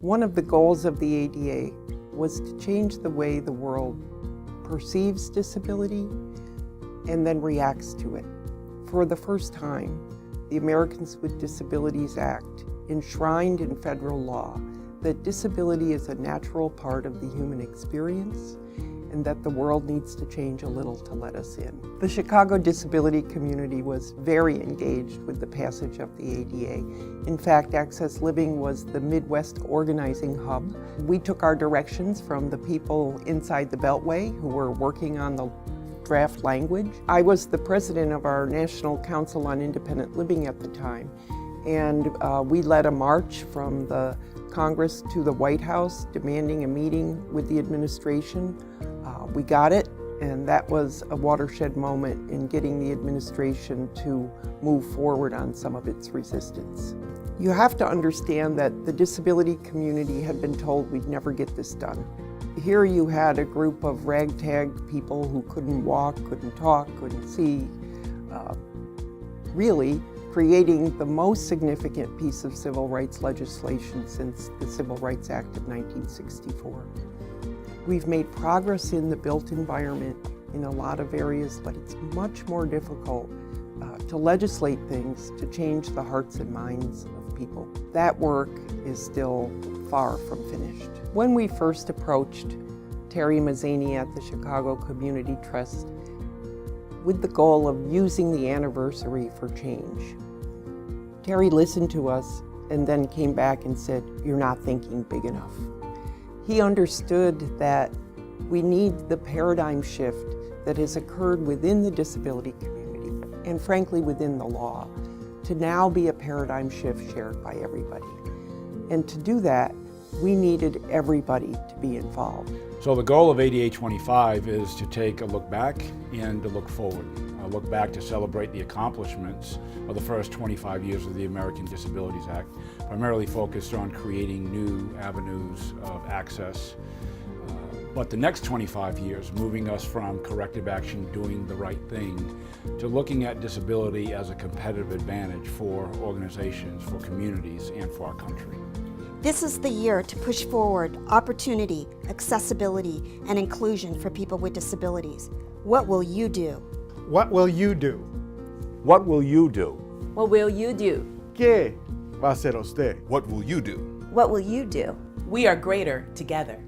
One of the goals of the ADA was to change the way the world perceives disability and then reacts to it. For the first time, the Americans with Disabilities Act enshrined in federal law that disability is a natural part of the human experience and that the world needs to change a little to let us in. The Chicago disability community was very engaged with the passage of the ADA. In fact, Access Living was the Midwest organizing hub. We took our directions from the people inside the Beltway who were working on the draft language. I was the president of our National Council on Independent Living at the time, and we led a march from the Congress to the White House demanding a meeting with the administration. We got it, and that was a watershed moment in getting the administration to move forward on some of its resistance. You have to understand that the disability community had been told we'd never get this done. Here you had a group of ragtag people who couldn't walk, couldn't talk, couldn't see, really creating the most significant piece of civil rights legislation since the Civil Rights Act of 1964. We've made progress in the built environment in a lot of areas, but it's much more difficult to legislate things to change the hearts and minds of people. That work is still far from finished. When we first approached Terry Mazzani at the Chicago Community Trust with the goal of using the anniversary for change, Terry listened to us and then came back and said, "You're not thinking big enough." He understood that we need the paradigm shift that has occurred within the disability community and frankly within the law to now be a paradigm shift shared by everybody. And to do that, we needed everybody to be involved. So the goal of ADA 25 is to take a look back and to look forward. A look back to celebrate the accomplishments of the first 25 years of the American Disabilities Act, primarily focused on creating new avenues of access. But the next 25 years, moving us from corrective action, doing the right thing, to looking at disability as a competitive advantage for organizations, for communities, and for our country. This is the year to push forward opportunity, accessibility, and inclusion for people with disabilities. What will you do? What will you do? What will you do? What will you do? ¿Qué va a hacer usted? What will you do? What will you do? We are greater together.